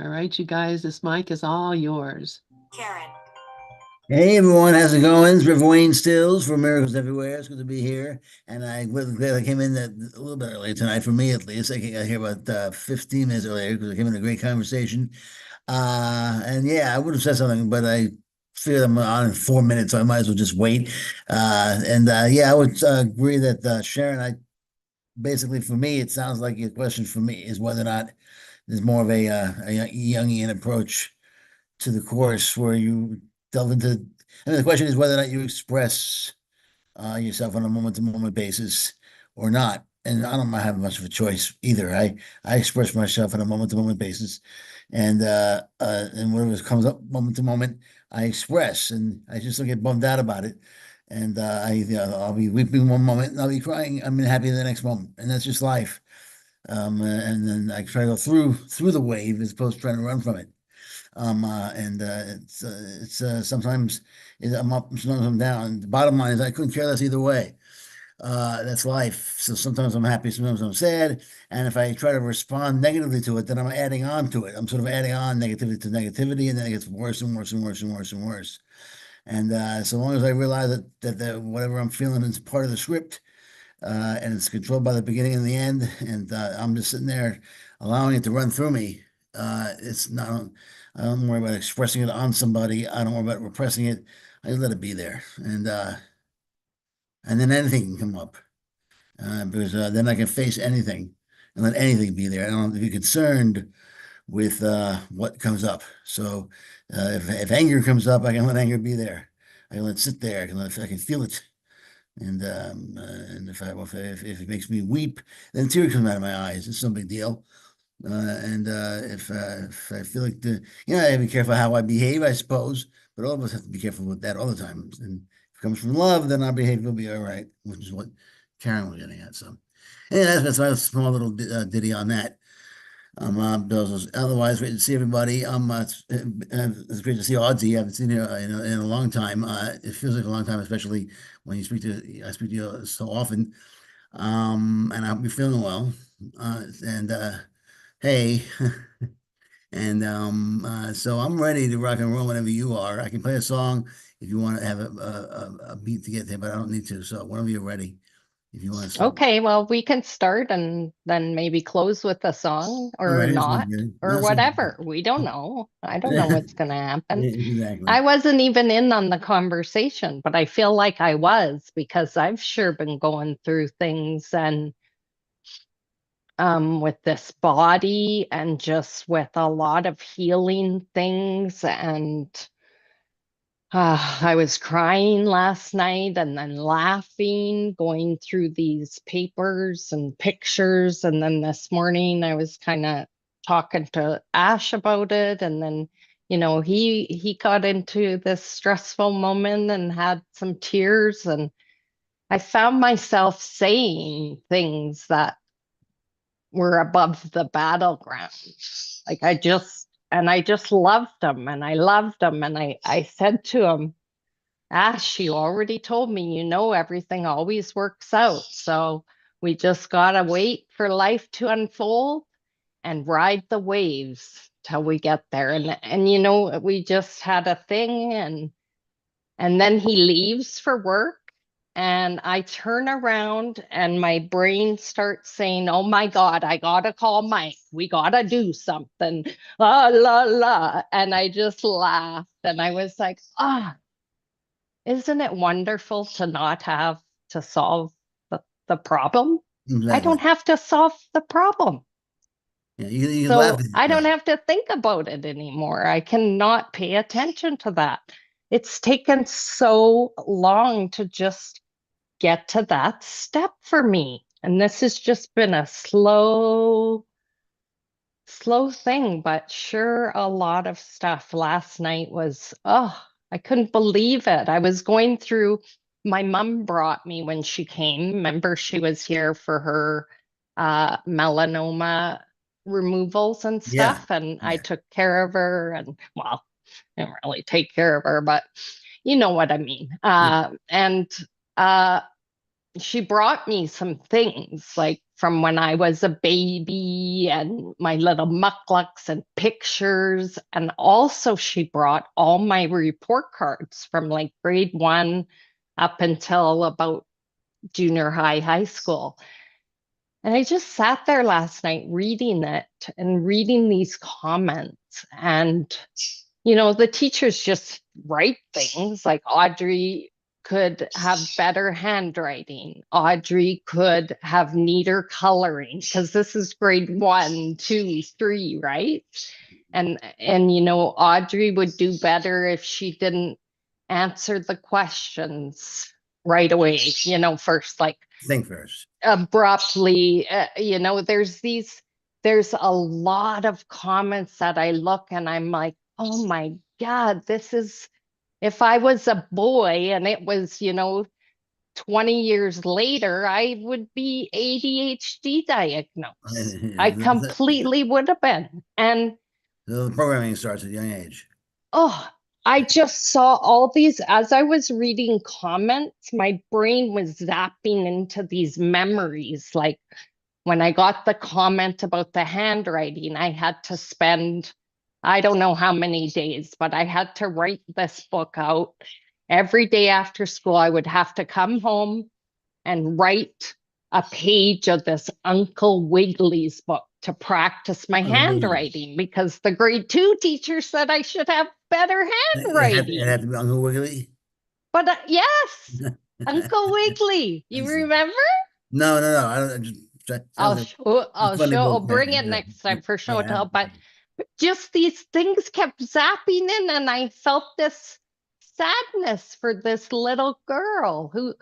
All right, you guys, this mic is all yours. Karen. Hey everyone, how's it going? It's River Wayne Stills for Miracles Everywhere. It's good to be here, and I'm really glad I came in a little bit early tonight. For me, at least, I got here about 15 minutes earlier because I came in a great conversation. And yeah, I would have said something, but I figured I'm on in 4 minutes, so I might as well just wait. Yeah, I would agree that Sharon, I basically for me, it sounds like your question for me is whether or not there's more of a Jungian approach to the course where you delve into. I mean, the question is whether or not you express yourself on a moment-to-moment basis or not. And I don't have much of a choice either. I express myself on a moment-to-moment basis, and whatever comes up moment to moment, I express, and I just don't get bummed out about it. And I'll be weeping one moment, and I'll be crying. I'm happy the next moment, and that's just life. And then I try to go through the wave as opposed to trying to run from it. It's sometimes I'm up, sometimes I'm down. The bottom line is I couldn't care less either way. That's life. So sometimes I'm happy, sometimes I'm sad. And if I try to respond negatively to it, then I'm adding on to it. I'm sort of adding on negativity to negativity, and then it gets worse and worse and worse and worse and worse. And so long as I realize that whatever I'm feeling is part of the script, and it's controlled by the beginning and the end, and I'm just sitting there allowing it to run through me. It's not. I don't worry about expressing it on somebody. I don't worry about repressing it. I just let it be there, and then anything can come up, because then I can face anything and let anything be there. I don't have to be concerned with what comes up. So if anger comes up, I can let anger be there. I can let it sit there. I can feel it. And if it makes me weep, then a tear comes out of my eyes. It's no big deal. If I feel like I have to be careful how I behave, I suppose. But all of us have to be careful with that all the time. And if it comes from love, then our behavior will be all right, which is what Karen was getting at. So, yeah, that's my small little ditty on that. Otherwise, great to see everybody. It's great to see Audsie. I haven't seen her in a long time. It feels like a long time, especially when I speak to you so often. And I hope you're feeling well. And Hey, so I'm ready to rock and roll whenever you are. I can play a song if you want to have a beat to get there, but I don't need to. So whenever you're ready, if you want to start. Okay, well, we can start and then maybe close with a song All or right, that sounds not good. or That sounds whatever. We don't know. I don't know good. what's going to happen. Exactly. I wasn't even in on the conversation, but I feel like I was because I've sure been going through things and with this body and just with a lot of healing things and I was crying last night and then laughing, going through these papers and pictures. And then this morning I was kind of talking to Ash about it. And then, he got into this stressful moment and had some tears. And I found myself saying things that were above the battleground. Like I just loved him and I loved him. And I said to him, Ash, you already told me, everything always works out. So we just gotta wait for life to unfold and ride the waves till we get there. And we just had a thing and then he leaves for work and I turn around and my brain starts saying, "Oh my God, I gotta call Mike. We gotta do something." La la la. And I just laughed and I was like, isn't it wonderful to not have to solve the problem? I Exactly. don't have to solve the problem. Yeah, you can laugh So at I don't yourself. have to think about it anymore. I cannot pay attention to that. It's taken so long to just get to that step for me. And this has just been a slow thing, but sure, a lot of stuff. Last night was, I couldn't believe it. I was going through, my mom brought me when she came. Remember, she was here for her melanoma removals and Yeah. stuff, and I Yeah. took care of her. And well, I didn't really take care of her, but you know what I mean. Yeah. And uh, she brought me some things like from when I was a baby and my little mucklucks and pictures. And also, she brought all my report cards from like grade 1 up until about junior high, high school. And I just sat there last night reading it and reading these comments. And, the teachers just write things like Audrey could have better handwriting. Audrey could have neater coloring, because this is grade 1, 2, 3, right? And Audrey would do better if she didn't answer the questions right away, first, like Think first. abruptly. There's a lot of comments that I look and I'm like, oh my God, if I was a boy and it was, 20 years later, I would be ADHD diagnosed. I completely would have been. And the programming starts at a young age. oh, I just saw all these as I was reading comments, my brain was zapping into these memories. Like when I got the comment about the handwriting, I had to spend, I don't know how many days, but I had to write this book out. Every day after school, I would have to come home and write a page of this Uncle Wiggily's book to practice my handwriting, because the grade 2 teacher said I should have better handwriting. It had to be Uncle Wiggily? But yes, Uncle Wiggily. You remember? No. I don't. I'll bring it next time for show and tell. But just these things kept zapping in, and I felt this sadness for this little girl who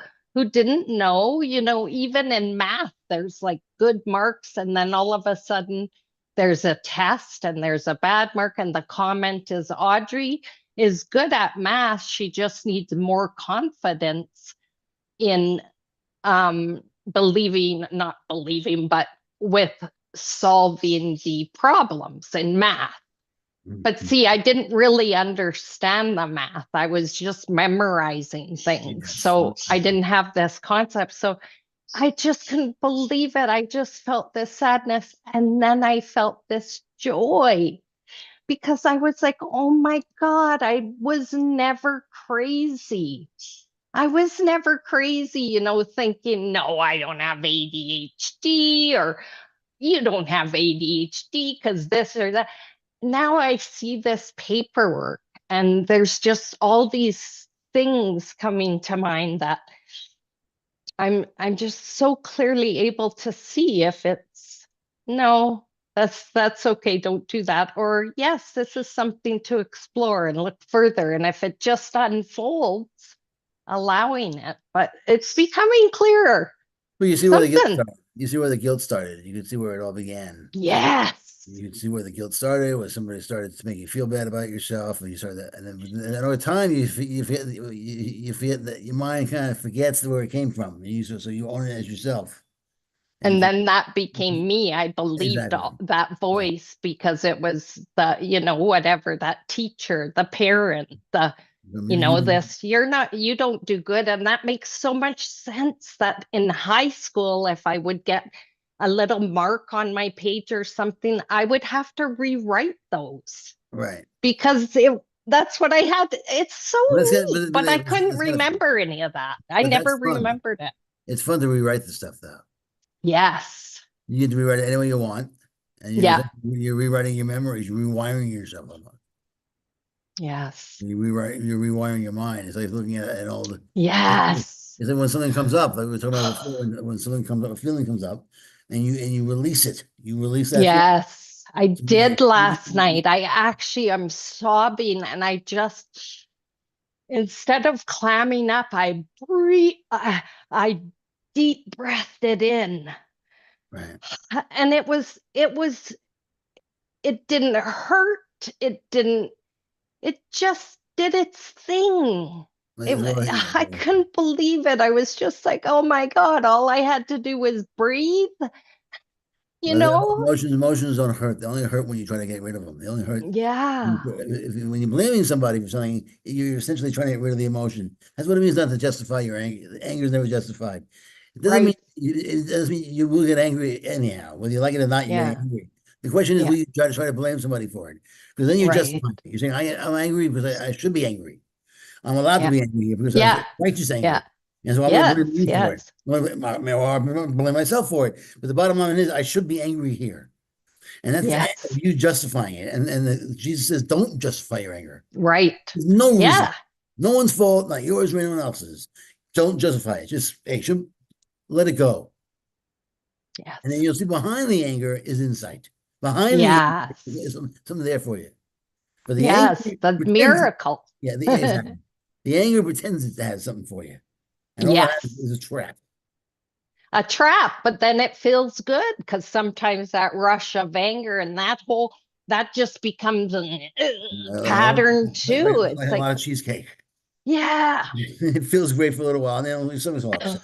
didn't know, even in math, there's like good marks, and then all of a sudden there's a test and there's a bad mark, and the comment is Audrey is good at math. She just needs more confidence in not believing, but with solving the problems in math. But see, I didn't really understand the math. I was just memorizing things. So I didn't have this concept. So I just couldn't believe it. I just felt this sadness. And then I felt this joy, because I was like, oh my God, I was never crazy. I was never crazy, thinking, no, I don't have ADHD, or you don't have ADHD because this or that. Now I see this paperwork, and there's just all these things coming to mind that I'm just so clearly able to see if it's no, that's okay, don't do that, or yes, this is something to explore and look further. And if it just unfolds, allowing it, but it's becoming clearer. Well, you see where the guilt started. You see where the guilt started. You can see where it all began. Yes. You can see where the guilt started, where somebody started to make you feel bad about yourself, and you started that, and then over time you forget that your mind kind of forgets where it came from. So you own it as yourself. And then that became me. I believed that voice because it was the, whatever, that teacher, the parent, this, you don't do good. And that makes so much sense that in high school, if I would get a little mark on my page or something, I would have to rewrite those. Right. Because that's what I had. It's so neat, but I couldn't remember any of that. I never remembered it. It's fun to rewrite the stuff, though. Yes. You get to rewrite it any way you want. And you're rewriting your memories, you're rewiring yourself. Yes. You're rewiring your mind. It's like looking at all the. Yes. It's like when something comes up, like we were talking about before, when something comes up, a feeling comes up, and you release it. You release that. Yes, I did last night. I'm sobbing, and I just, instead of clamming up, I deep breathed it in. Right. And it didn't hurt. It just did its thing. I couldn't believe it. I was just like, oh my God, all I had to do was breathe. Emotions don't hurt. They only hurt when you try to get rid of them. They only hurt. Yeah. When you're blaming somebody for something, you're essentially trying to get rid of the emotion. That's what it means not to justify your anger. The anger is never justified. It it doesn't mean you will get angry anyhow. Whether you like it or not, you're getting Yeah. angry. The question is, Yeah. will you try to blame somebody for it? Because then you're Right. justifying it. You're saying, I'm angry because I should be angry. I'm allowed to Yeah. be angry here because Yeah. that's righteous Yeah. anger. And so I'm going to blame Yes. you for it. Yes. I'm going to blame myself for it. But the bottom line is, I should be angry here. And that's Yes. you justifying it. And Jesus says, don't justify your anger. Right. There's no reason. Yeah. No one's fault, not yours or anyone else's. Don't justify it. Just, hey, let it go. And then Yes. you'll see behind the anger is insight. Behind the anger is Yes. something there for you. But the anger Yes. The pretends, miracle. yeah, exactly. The anger pretends it has something for you. And all it has is Yes. a trap. A trap, but then it feels good because sometimes that rush of anger and that just becomes a pattern too. It's Like a like, lot of cheesecake. yeah. It feels great for a little while, and then somebody's all upset.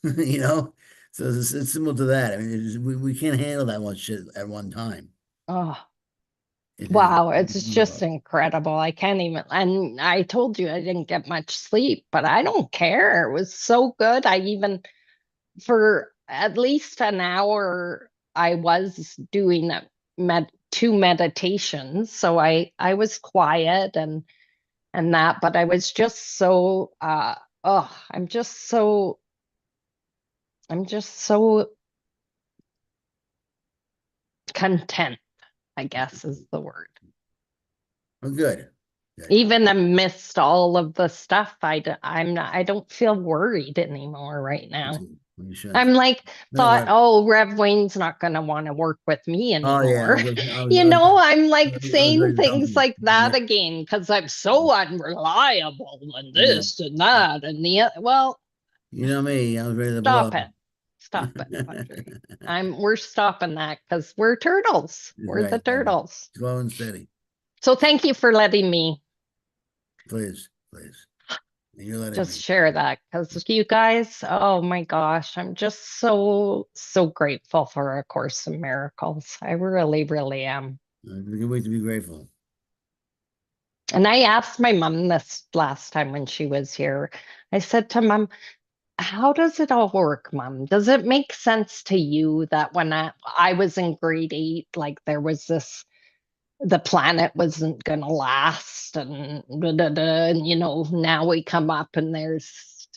You know? So it's similar to that. I mean, we can't handle that much shit at one time. Oh, It is, wow. It's just incredible. I can't even, and I told you I didn't get much sleep, but I don't care. It was so good. I even, for at least an hour, I was doing two meditations. So I was quiet and that, but I was just so oh, I'm just so content, I guess is the word. oh, good. Good. Even amidst all of the stuff, I don't feel worried anymore right now. You should. I'm like No, thought, what? oh, Rev Wayne's not gonna want to work with me Oh yeah, anymore. I'm like I was saying ready to dump things you. like that again because I'm so unreliable and Yeah. this and that and well, You know me, I was ready to blow. stop it. Stop it, Audrey. We're stopping that because we're turtles. We're the Right. turtles. Slow and steady. So thank you for letting me Please, please. And you're letting just me. share that because you guys, oh my gosh, I'm just so grateful for A Course in Miracles. I really, really am. We can wait to be grateful. And I asked my mom this last time when she was here. I said to mom, how does it all work, mom? Does it make sense to you that when I was in grade 8, like there was the planet wasn't going to last and, da, da, da, and now we come up and there's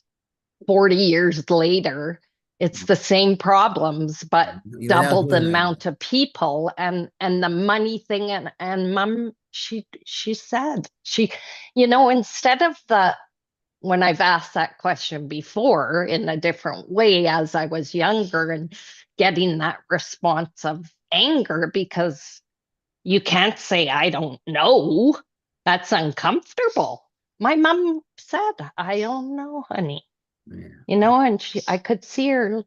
40 years later, it's the same problems, but You're now double the doing that. amount of people and the money thing. And mom, she said, instead of when I've asked that question before in a different way as I was younger and getting that response of anger, because you can't say, I don't know. That's uncomfortable. My mom said, I don't know, honey. Yeah. And I could see her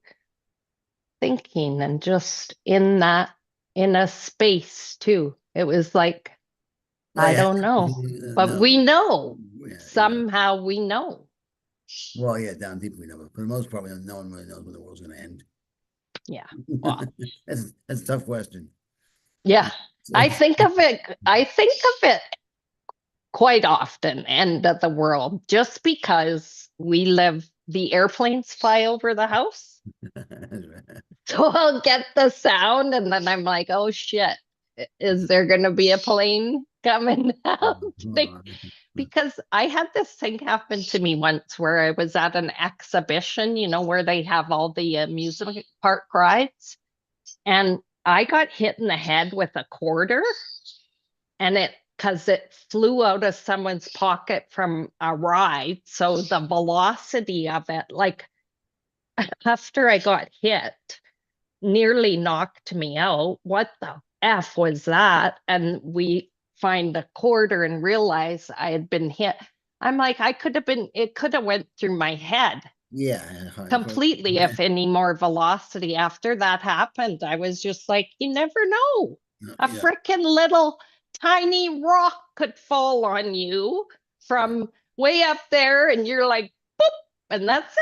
thinking and just in a space too. It was like, Well, I yeah. don't know, but No. we know. Yeah. Somehow we know. Well, yeah, down deep we know, but for the most part, no one really knows when the world's going to end. Yeah. Well, That's a tough question. yeah. So, I think of it quite often, end of the world, just because the airplanes fly over the house. So I'll get the sound and then I'm like, oh shit, is there going to be a plane coming down? Because I had this thing happen to me once where I was at an exhibition, where they have all the amusement park rides. And I got hit in the head with a quarter and because it flew out of someone's pocket from a ride. So the velocity of it, like after I got hit, nearly knocked me out. What the F was that? And we find the quarter and realize I had been hit. I'm like, it could have went through my head yeah. completely if any more velocity after that happened. I was just like, you never know. A Yeah. freaking little tiny rock could fall on you from way up there and you're like, boop, and that's it.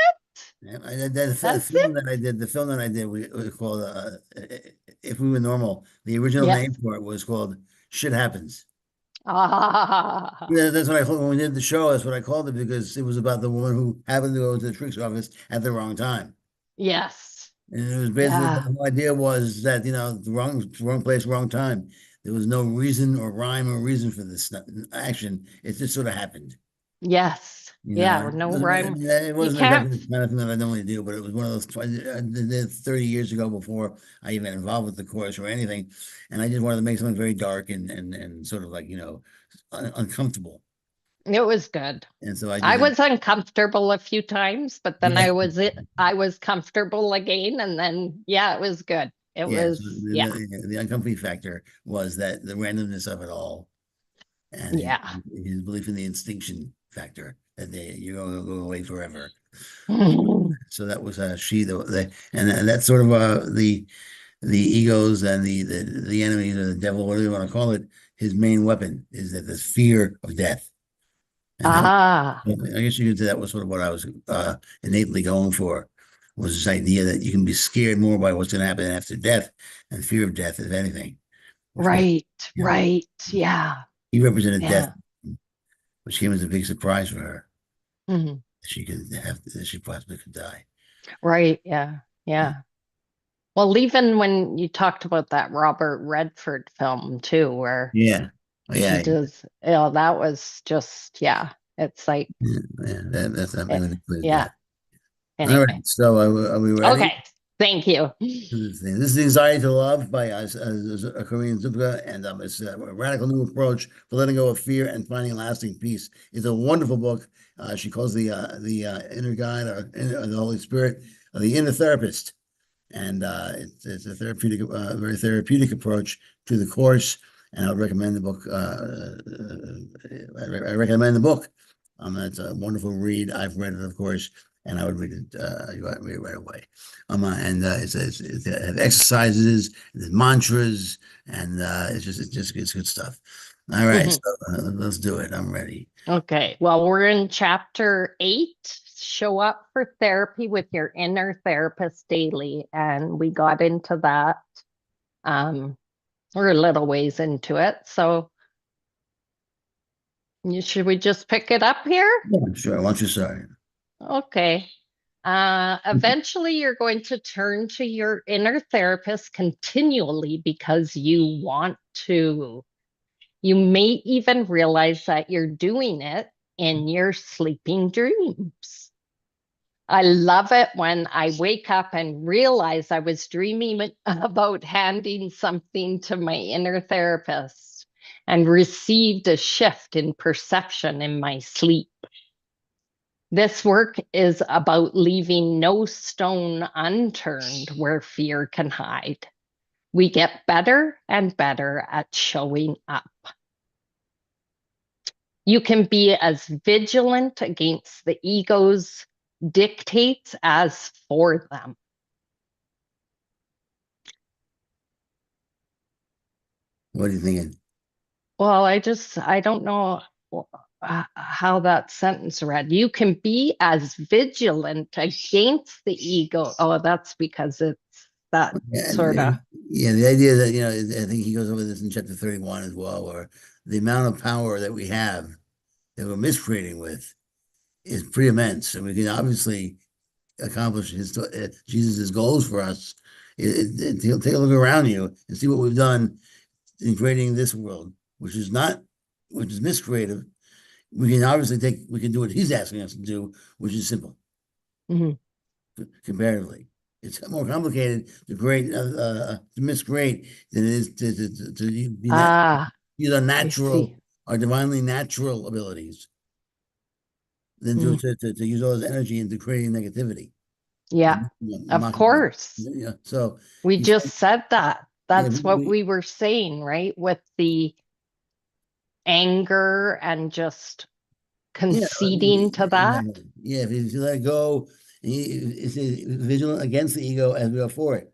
Yeah, the That's film it. that I did, we called "If We Were Normal." The original Yes. name for it was called "Shit Happens." Ah, Yeah, that's what I called when we did the show. That's what I called it because it was about the woman who happened to go to the tricks office at the wrong time. Yes. And it was basically the Yeah. whole idea was that, the wrong place, wrong time. There was no reason or rhyme or reason for this action. It just sort of happened. Yes. Yeah. It No wasn't, I rhyme. mean, it You wasn't can't. exactly the kind of thing that I normally do, but it was one of those I did it 30 years ago before I even involved with the course or anything. And I just wanted to make something very dark and sort of like, uncomfortable. It was good. And so I I just, was uncomfortable a few times, but then yeah, I was comfortable again, and then yeah, it was good. It yeah. So was yeah. the uncomfy factor was that the randomness of it all and Yeah. his belief in the instinction factor that you're going to go away forever. So that was she and that's sort of the egos and the enemies or the devil, whatever you want to call it. His main weapon is that the fear of death, and that Ah, I guess you could say that was sort of what I was innately going for, was this idea that you can be scared more by what's going to happen after death and fear of death, if anything. Which was, right, you know, right. Yeah, he represented death, yeah. which came as a big surprise for her. Mhm. That she possibly could die. Right, yeah, yeah. Well, even when you talked about that Robert Redford film too, where Yeah. Oh, he yeah. does, that was just, yeah, it's like, Yeah. That's I'm eh, going to put yeah, that. All anyway. right. So are we ready? Okay, thank you. This is Anxiety to Love by a Korean Zupka, and it's a radical new approach for letting go of fear and finding lasting peace. It's a wonderful book. She calls the inner guide or the Holy Spirit the inner therapist, and it's a very therapeutic approach to the course. And I would recommend the book. I recommend the book. It's a wonderful read. I've read it, of course, and I would read it. Read it right away. It has exercises, there's mantras, and it's good stuff. All right, so Mhm. let's do it. I'm ready. Okay, well, we're in chapter 8. Show up for therapy with your inner therapist daily. And we got into that. Um, we're a little ways into it. So should we just pick it up here? Yeah, sure. Why don't you start? Okay. Eventually, you're going to turn to your inner therapist continually because you want to. You may even realize that you're doing it in your sleeping dreams. I love it when I wake up and realize I was dreaming about handing something to my inner therapist and received a shift in perception in my sleep. This work is about leaving no stone unturned where fear can hide. We get better and better at showing up. You can be as vigilant against the ego's dictates as for them. What are you thinking? Well, I don't know how that sentence read. You can be as vigilant against the ego. Oh, that's because it's that Yeah, sort of, yeah. The idea that I think he goes over this in chapter 31 as well, where the amount of power that we have that we're miscreating with is pretty immense, and we can obviously accomplish Jesus's goals for us. Take a look around you and see what we've done in creating this world, which is miscreative. We can do what he's asking us to do, which is simple mhm. comparatively. It's more complicated to miscreate than it is to Ah, use our I see. our divinely natural abilities than Mm, to use all this energy into creating negativity. yeah, And, of course. so We he's just said that. yeah, That's what we were saying, right? With the anger and just yeah, conceding to that. exactly. Yeah, if you let it go, it's vigilant against the ego as we are for it.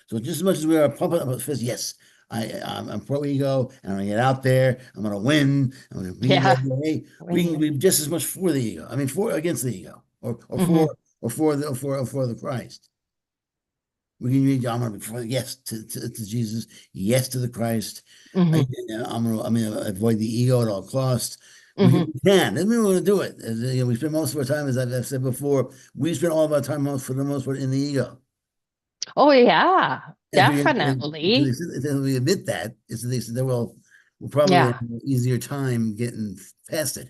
So just as much as we are pumping up fist, yes, I'm pro ego, and I'm gonna get out there. I'm gonna win. I'm gonna be Yeah. hey, we can Win-win. be just as much for the ego. I mean, for against the ego, Hmm. for the Christ. We can read. I'm gonna be for yes to Jesus, yes to the Christ. Hmm. I'm gonna avoid the ego at all costs. Mhm. We can. Doesn't mean we're going to do it. We spend most of our time, as I've said before, we spend all of our time for the most part in the ego. Oh yeah, And to the definitely. extent that we admit that, it's the extent that we'll probably have Yeah, an easier time getting past it.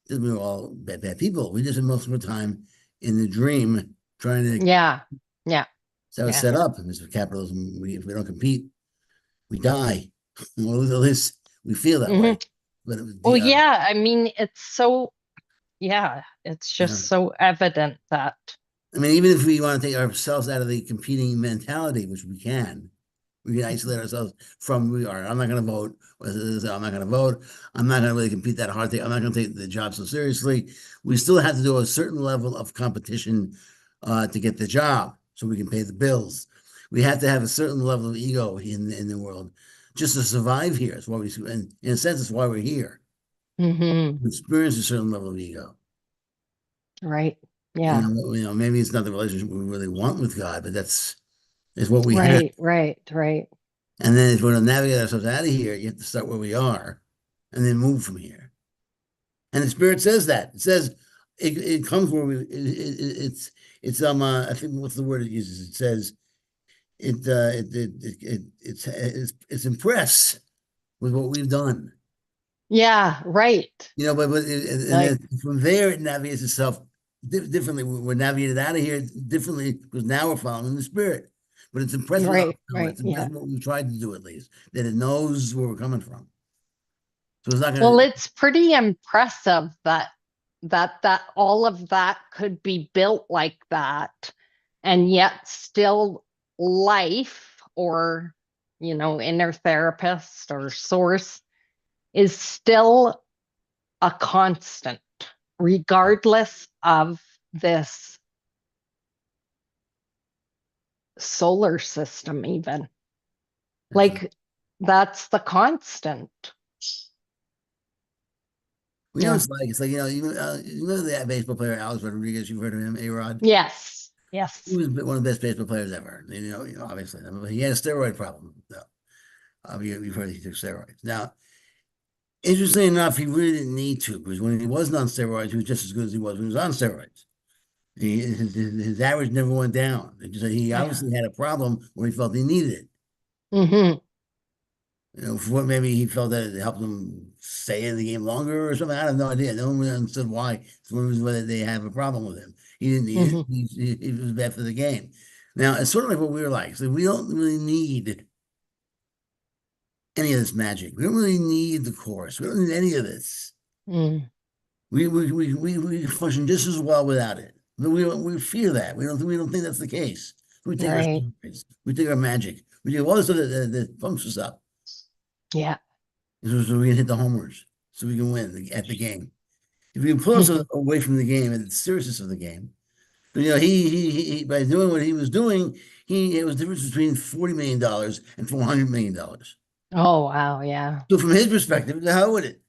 Because we're all bad people. We just spend most of our time in the dream trying to. yeah, yeah, So it's yeah. set up. Mr. Capitalism. If we don't compete, we die. Well, at least we feel that Hmm. way. But it was Well, the yeah, I mean, it's so, yeah, it's yeah. just so evident that, I mean, even if we want to take ourselves out of the competing mentality, which we can isolate ourselves from who we are. I'm not going to vote. I'm not going to vote. I'm not going to really compete that hard. I'm not going to take the job so seriously. We still have to do a certain level of competition to get the job so we can pay the bills. We have to have a certain level of ego in the world just to survive here. It's why and in a sense, it's why we're here. hmm, We experience a certain level of ego. right? Yeah, Maybe it's not the relationship we really want with God, but it's what we have. right, right, right. And then if we're going to navigate ourselves out of here, you have to start where we are and then move from here. And the spirit says that. It says it comes where I think what's the word it uses? It says it's impressed with what we've done. Yeah, right. And Like, then from there it navigates itself differently. We're navigated out of here differently because now we're following the spirit. But it's impressed with us right, now. right. It's impressed Yeah. with what we've tried to do at least, that it knows where we're coming from. So it's not Well, gonna it's pretty impressive that all of that could be built like that, and yet still life or, inner therapist or source is still a constant, regardless of this solar system, even. Like, that's the constant. we know Yeah. it's like you know that baseball player Alex Rodriguez. You've heard of him, A-Rod. Yes. He Yes. was one of the best baseball players ever. Obviously, he had a steroid problem. Though. You've heard he took steroids. Now, interestingly enough, he really didn't need to because when he wasn't on steroids, he was just as good as he was when he was on steroids. His average never went down. He Yeah. obviously had a problem where he felt he needed it. Hmm. For what maybe he felt that it helped him stay in the game longer or something. I have no idea. No one really understood why. It's one reason why they have a problem with him. He didn't need it. Hmm. It was bad for the game. Now, it's sort of like what we were like. So we don't really need any of this magic. We don't really need the course. We don't need any of this. Mm. We function just as well without it. But we fear that. We don't think that's the case. We take our Right. stories, we take our magic, we do all this stuff that pumps us up. Yeah. So we can hit the homers, so we can win at the game. If we can pull us Hmm. away from the game and the seriousness of the game, but he by doing what he was doing, it was the difference between $40 million and $400 million. Oh, wow. Yeah. So from his perspective, the hell with it.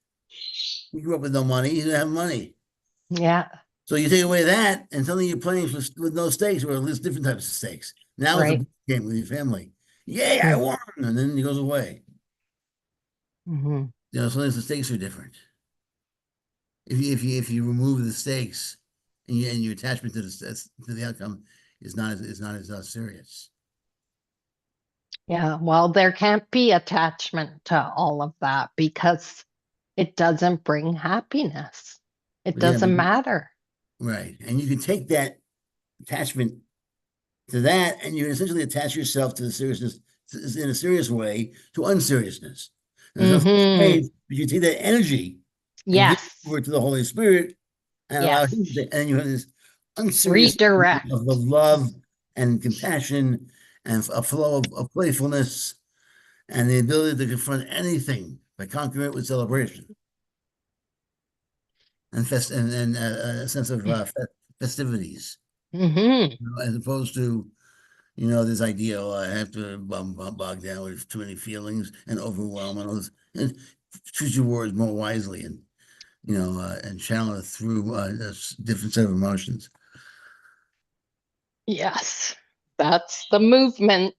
He grew up with no money. He didn't have money. Yeah. So you take away that, and suddenly you're playing with no stakes, or at least different types of stakes. Now it's a Right. big game with your family. Yay, I Mm. won, and then he goes away. Hmm. Sometimes the stakes are different. If you remove the stakes and your attachment to the outcome is not as serious. Yeah. Well, there can't be attachment to all of that because it doesn't bring happiness. It But yeah, doesn't matter. right. And you can take that attachment to that, and you essentially attach yourself to the seriousness in a serious way to unseriousness. There's nothing Hmm. strange, but you take that energy and give it Yes. over to the Holy Spirit and allow Yes. Him and you have this unserious Redirect. of love and compassion and a flow of playfulness and the ability to confront anything by conquering it with celebration and a sense of festivities, Hmm. as opposed to this idea, I have to bog down with too many feelings and overwhelm and all this. And choose your words more wisely and channel it through a different set of emotions. Yes. That's the movement.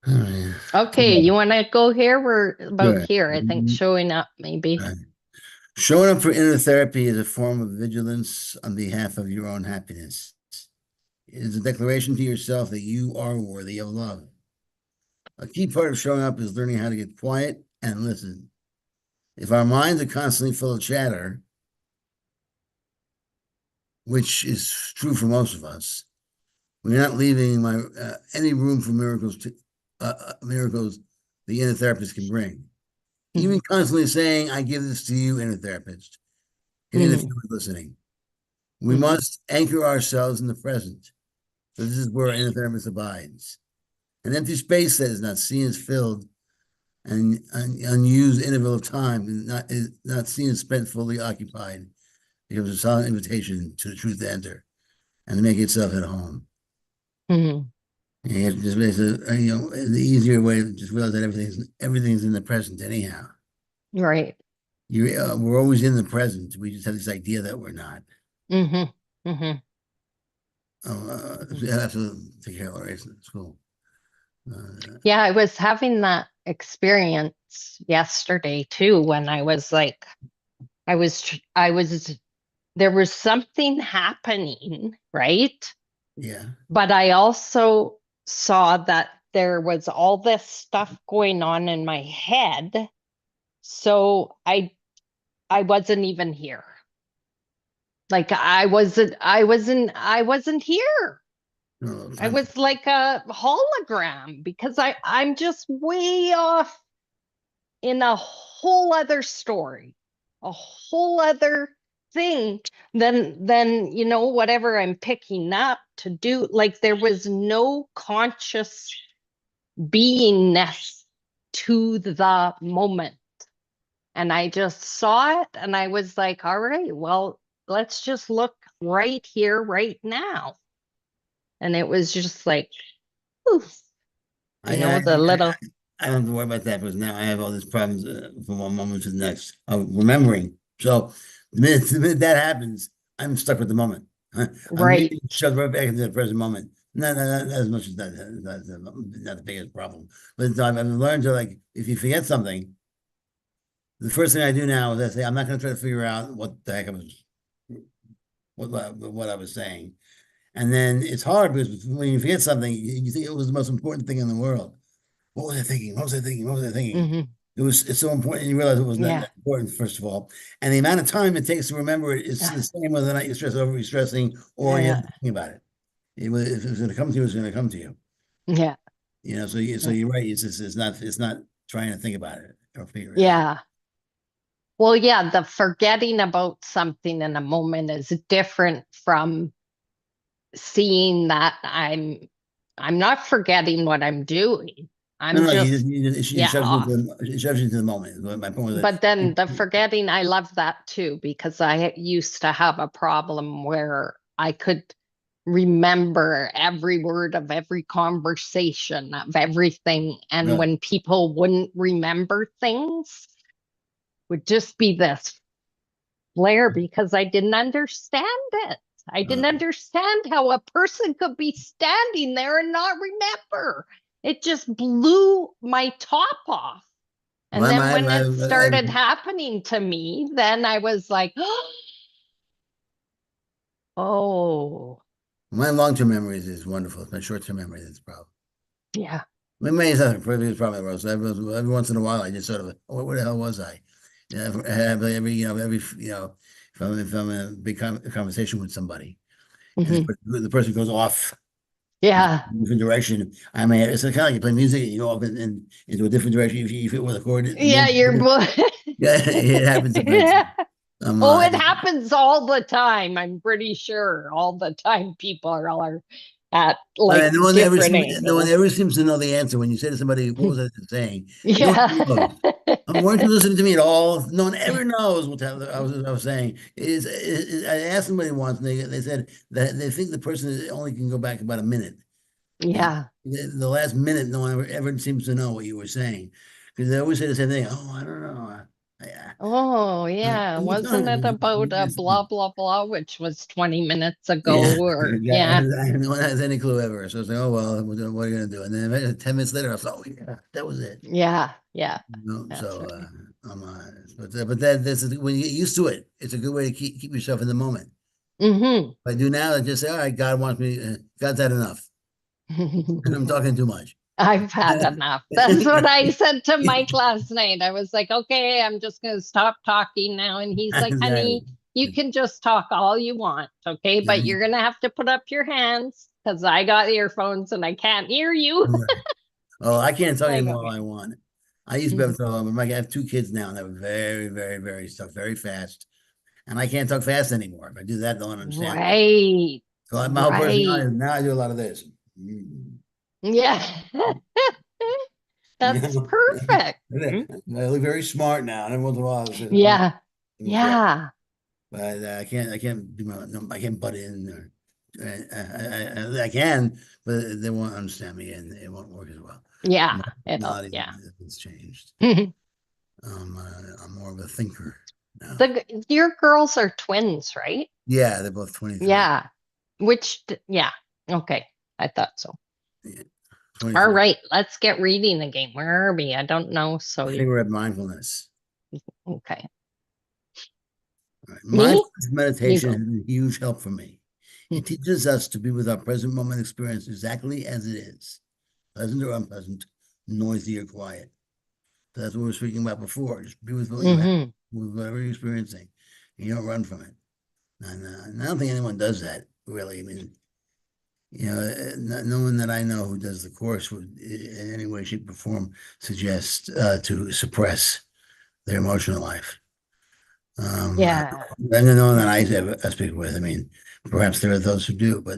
right. Okay, you want to go here? We're about Sure. here. I think showing up maybe. Right. Showing up for inner therapy is a form of vigilance on behalf of your own happiness. It is a declaration to yourself that you are worthy of love. A key part of showing up is learning how to get quiet and listen. If our minds are constantly full of chatter, which is true for most of us, we're not leaving any room for miracles the inner therapist can bring. Even constantly saying, I give this to you, inner therapist, can interfere with listening. We must anchor ourselves in the present. So this is where inner therapist abides. An empty space that is not seen as filled and an unused interval of time is not seen as spent fully occupied becomes a solid invitation to the truth to enter and to make itself at home. Mm-hmm. And you have to just the easier way to just realize that everything's in the present anyhow. Right. We're always in the present. We just have this idea that we're not. Mm-hmm. Mm-hmm. I have to take care of Lori at school. Yeah, I was having that experience yesterday too, when I was like, there was something happening, right? Yeah. But I also saw that there was all this stuff going on in my head. So I wasn't even here. Like I wasn't here. I was like a hologram because I'm just way off in a whole other story, a whole other thing than whatever I'm picking up to do. Like there was no conscious beingness to the moment. And I just saw it and I was like, all right, well, let's just look right here, right now. And it was just like, oof, I the little. I don't have to worry about that because now I have all these problems from one moment to the next of remembering. So the minute that happens, I'm stuck with the moment. I'm Right. shoved right back into the present moment. No, not as much as that's not the biggest problem. But I've learned to, like, if you forget something, the first thing I do now is I say, I'm not going to try to figure out what the heck I was, what I was saying. And then it's hard because when you forget something, you think it was the most important thing in the world. What was I thinking? What was I thinking? What was I thinking? Mm-hmm. It's so important. And you realize it was not Yeah. that important, first of all. And the amount of time it takes to remember it is the same whether or not you're stressing or you're thinking about it. If it's going to come to you, it's going to come to you. Yeah. So you're right. It's not trying to think about it or figure it out. Yeah. Well, yeah, the forgetting about something in a moment is different from seeing that I'm not forgetting what I'm doing. I'm No, just it shoves off. it shoves you into the moment. My point was But then the forgetting, I love that too, because I used to have a problem where I could remember every word of every conversation, of everything. And really. when people wouldn't remember things, would just be this flare because I didn't understand it. I didn't understand how a person could be standing there and not remember. It just blew my top off. And Well, then when it started happening to me, then I was like, oh, my long-term memory is wonderful. It's my short-term memory that's the problem. yeah. My memory is not a previous problem. So every once in a while, I just sort of, oh, where the hell was I? If I'm in a big conversation with somebody, and the person goes off Yeah. in a different direction, I may it's kind of like you play music and you go off into a different direction. If you fit with a chord, Yeah, you're yeah, it happens sometimes. yeah. Oh, it happens all the time. I'm pretty sure all the time people are at like different angles. No one ever seems to know the answer when you say to somebody, "What was I saying?" No one Yeah. knows. Weren't you listening to me at all? No one ever knows what I was saying. I asked somebody once, and they said that they think the person only can go back about a minute. Yeah. The last minute, no one ever seems to know what you were saying because they always say the same thing. Oh, I don't know. Yeah. Oh, yeah. Almost Wasn't done. it about a Yes. blah, blah, blah, which was 20 minutes Yeah, ago or yeah. no one has any clue ever. So it's like, oh well, what are you gonna do? And then 10 minutes later, I thought, oh yeah, that was it. Yeah. Yeah. That's So right. but that this is when you get used to it, it's a good way to keep yourself in the moment. Mm-hmm. What I do now is just say, all right, God wants me. God's had enough, and I'm talking too much. I've had enough. That's what I said to Mike last night. I was like, okay, I'm just going to stop talking now. And he's like, Exactly. honey, you can just talk all you want. Okay. But you're going to have to put up your hands because I got earphones and I can't hear you. Right. Oh, I can't talk Like, anymore all okay. I want. I used to be able to talk, but I have two kids now, and they're very, very, very stuff very fast. And I can't talk fast anymore. If I do that, they don't understand me. Right. So my whole Right. personality, now I do a lot of this. Mm. Yeah. You That's know? perfect. I look very smart now, and every once in a while I say, oh, Yeah. yeah. Yeah. But I can't do my, no, I can't butt in or I can, but they won't understand me and it won't work as well. Yeah. My It'll, personality yeah. has changed. The I'm more of a thinker now. your girls are twins, right? Yeah, they're both 23. Yeah. Yeah. Okay. I thought so. Yeah, All 23. right. Let's get reading again. Where are we? I don't know. So, I think we're at mindfulness. okay. All right. Me? Mindfulness You meditation go. has been a huge help for me. It teaches us to be with our present moment experience exactly as it is, pleasant or unpleasant, noisy or quiet. So that's what we were speaking about before. Just be with what you have, Mm-hmm. with whatever you're experiencing. And you don't run from it. And I don't think anyone does that, really. I mean, no one that I know who does the course would in any way, shape, or form suggest to suppress their emotional life. Yeah. And no one that I speak with, I mean, perhaps there are those who do, but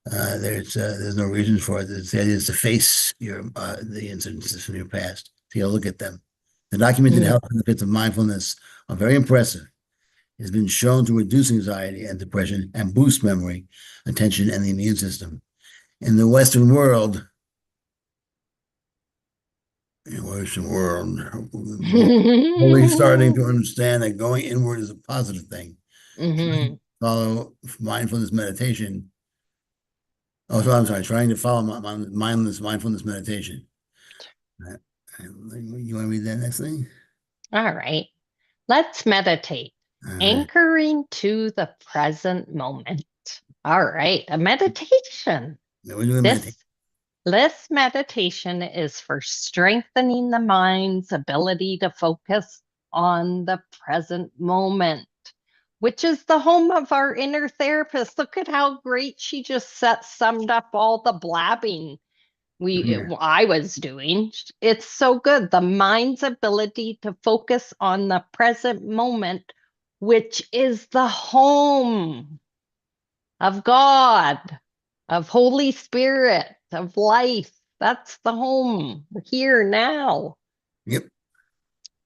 there's no reason for it. The idea is to face the incidences from your past, take a look at them. The documented Mm. health benefits of mindfulness are very impressive. It has been shown to reduce anxiety and depression and boost memory, attention, and the immune system. In the Western world, we're starting to understand that going inward is a positive thing. Mm-hmm. Follow mindfulness meditation. Oh, so I'm sorry, trying to follow mindfulness meditation. You want to read that next thing? All right. Let's meditate. All right. Anchoring to the present moment. All right. A meditation. We're doing meditation. This meditation is for strengthening the mind's ability to focus on the present moment, which is the home of our inner therapist. Look at how great she just summed up all the blabbing Yeah. I was doing. It's so good. The mind's ability to focus on the present moment, which is the home of God, of Holy Spirit, of life. That's the home here now. Yep.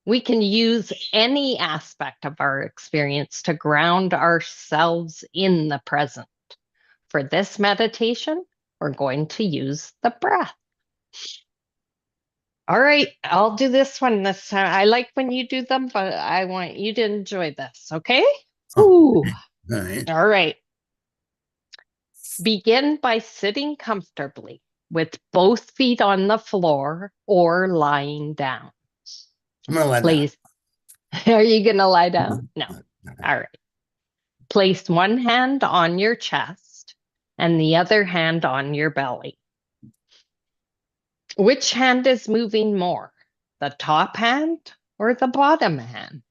We can use any aspect of our experience to ground ourselves in the present. For this meditation, we're going to use the breath. All right, I'll do this one this time. I like when you do them, but I want you to enjoy this, okay? Oh, Ooh. all right. All right. Begin by sitting comfortably with both feet on the floor or lying down. I'm gonna lie down. Place. Are you going to lie down? No. All right. Place one hand on your chest and the other hand on your belly. Which hand is moving more, the top hand or the bottom hand?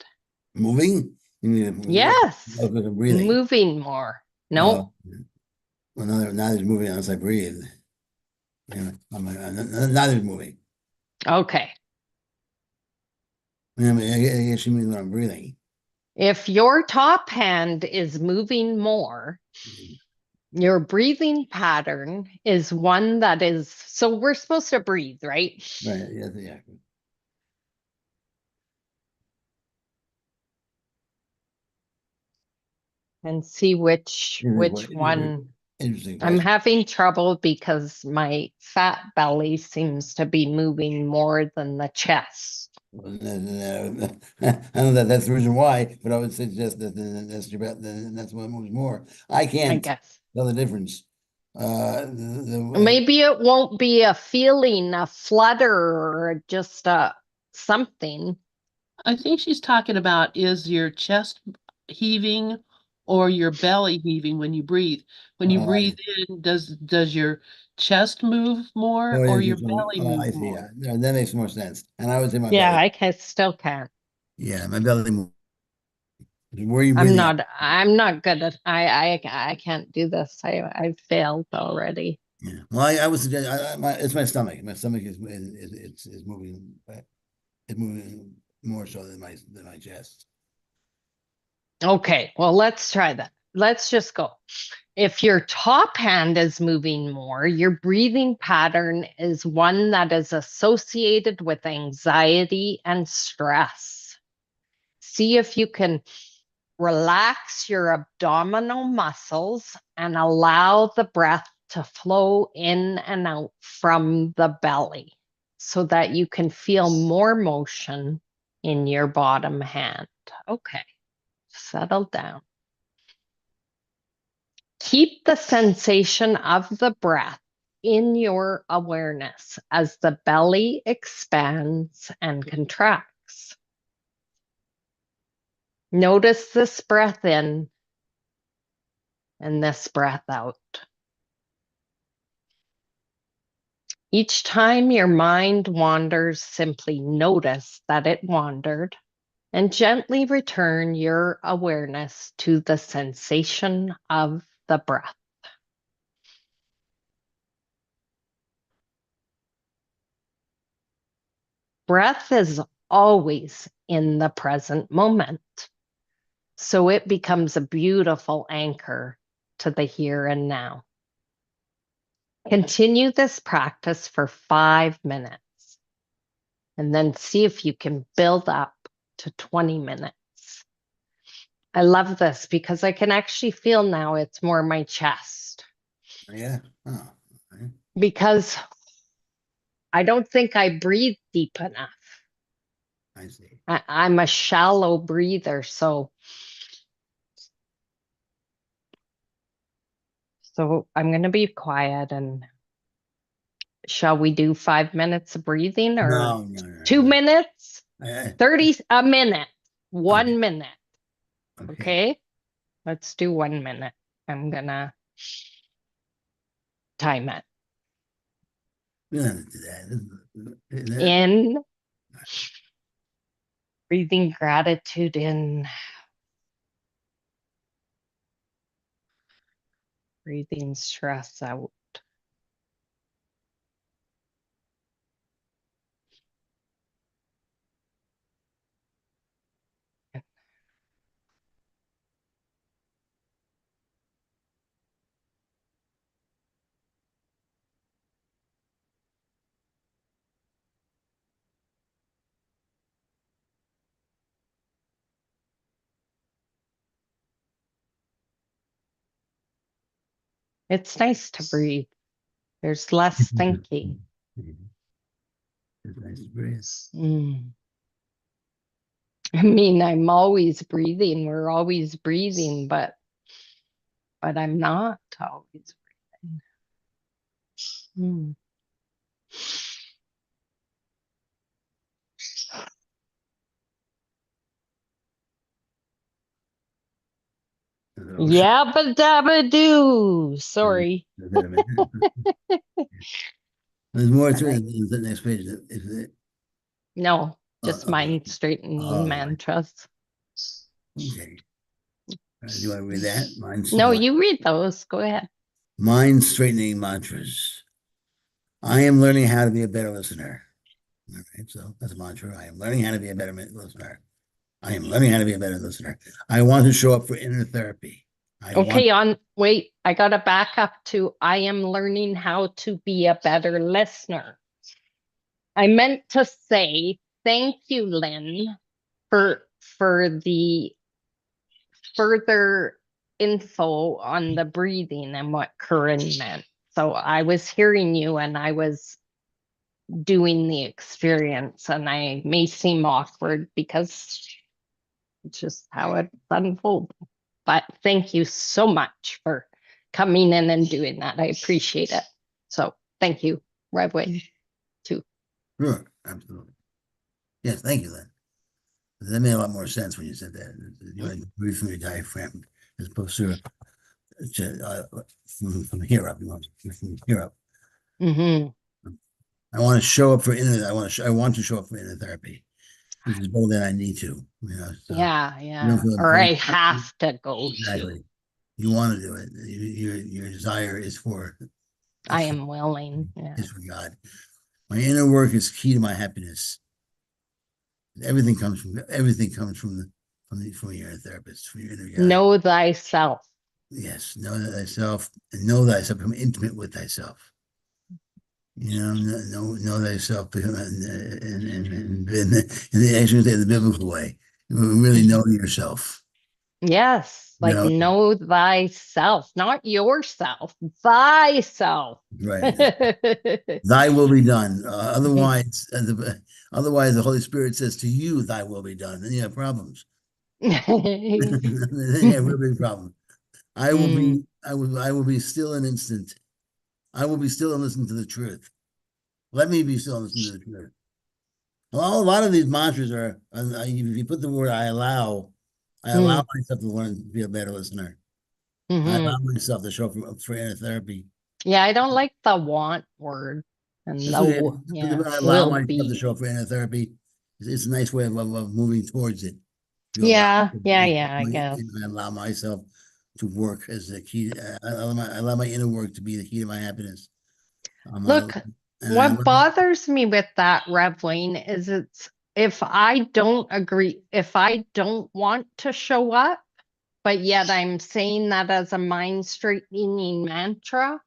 Moving? Yes, Breathing. moving more. No. Well, now there's moving unless I breathe. Yeah, now there's moving. Okay. I mean, I guess you mean when I'm breathing. If your top hand is moving more, your breathing pattern is one that is, so we're supposed to breathe, right? Right. Yeah. And see which one. Interesting I'm question. having trouble because my fat belly seems to be moving more than the chest. I know that that's the reason why, but I would suggest that that's your bet. Then that's what moves more. I I can't guess. tell the difference. Maybe it won't be a feeling, a flutter, or just something. I think she's talking about is your chest heaving or your belly heaving when you breathe. When you Oh, breathe in, does your chest move more or your belly oh, move I see. more? Yeah, that makes more sense. And I would say my Yeah, belly. I can still can't. Yeah, my belly moves. Where are you breathing out? I'm not good at I can't do this. I've failed already. Yeah. Well, I would suggest it's my stomach. My stomach is moving. It's moving more so than my chest. Okay, well, let's try that. Let's just go. If your top hand is moving more, your breathing pattern is one that is associated with anxiety and stress. See if you can relax your abdominal muscles and allow the breath to flow in and out from the belly so that you can feel more motion in your bottom hand. Okay, settle down. Keep the sensation of the breath in your awareness as the belly expands and contracts. Notice this breath in and this breath out. Each time your mind wanders, simply notice that it wandered and gently return your awareness to the sensation of the breath. Breath is always in the present moment, so it becomes a beautiful anchor to the here and now. Continue this practice for 5 minutes and then see if you can build up to 20 minutes. I love this because I can actually feel now it's more my chest Yeah. Oh, okay. because I don't think I breathe deep enough. I see. I'm a shallow breather, so I'm going to be quiet. And shall we do 5 minutes of breathing or No, no, no, 2 minutes? no. 30 a minute, Okay. 1 minute. Okay. Okay, let's do 1 minute. I'm gonna time it. We don't have to do that. Isn't that? In, breathing gratitude in, breathing stress out. It's nice to breathe. There's less thinking. It's nice to breathe. Mm. I mean, I'm always breathing. We're always breathing, but I'm not always breathing. Mm. Yabba dabba doo. Sorry. There's more All to it right. than the next page. Is it? No, just Okay. mind straightening All right. mantras. Okay. Do you want to read that? No, you read those. Go ahead. Mind straightening mantras. I am learning how to be a better listener. All right. So that's a mantra. I am learning how to be a better listener. I am learning how to be a better listener. I want to show up for inner therapy. I want. Okay, wait, I gotta back up to I am learning how to be a better listener. I meant to say thank you, Lynn, for the further info on the breathing and what Corinne meant. So I was hearing you and I was doing the experience, and I may seem awkward because it's just how it unfolded. But thank you so much for coming in and doing that. I appreciate it. So thank you, Redway, too. Sure, absolutely. Yes, thank you, Lynn. That made a lot more sense when you said that. You like breathe from your diaphragm as opposed to from here up. You want from here up. Mm-hmm. I want to show up for inner. I want to show up for inner therapy, which is more than I need to. So Yeah, you don't yeah. feel Or I important. have to go to. Exactly. You want to do it. Your desire is for. I am willing. Yeah. Is for God. My inner work is key to my happiness. Everything comes from your inner therapist, from your inner guide. Know thyself. Yes, know thyself, and know thyself. Become intimate with thyself. Know thyself, in the actually the biblical way. Really know yourself. Yes, like know thyself, not yourself, thyself. Right. Thy will be done. Otherwise, the Holy Spirit says to you, "Thy will be done." Then you have problems. Then you have real big problems. I will be still an instant. I will be still and listen to the truth. Let me be still and listen to the truth. Well, a lot of these mantras are, if you put the word I allow myself to learn to be a better listener. I allow myself to show up for inner therapy. Yeah, I don't like the want word. And no, yeah, I allow will myself to be. show up for inner therapy. It's a nice way of moving towards it. Yeah, I guess. I allow myself to work as the key. I allow my inner work to be the key to my happiness. Look, what bothers me with that, Revlene, is if I don't agree, if I don't want to show up, but yet I'm saying that as a mind straightening mantra,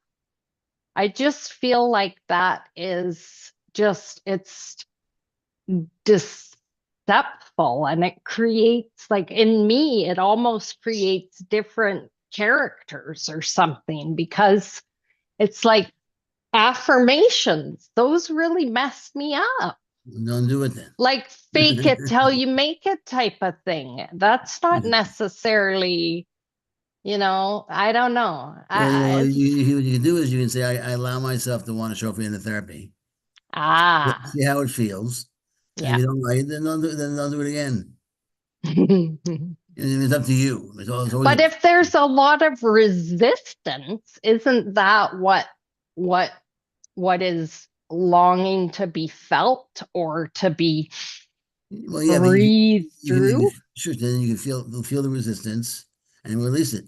I just feel like that is just, it's deceitful, and it creates, like in me, it almost creates different characters or something, because it's like affirmations, those really mess me up. Don't do it then. Like fake it till you make it type of thing. That's not necessarily, I don't know. Well, what you can do is you can say, I allow myself to want to show up for inner therapy. See how it feels. And if Yeah. you don't like it, then don't do it again. It's up to you. But if there's a lot of resistance, isn't that what is longing to be felt or to be breathed through? Sure, then you can feel the resistance and release it.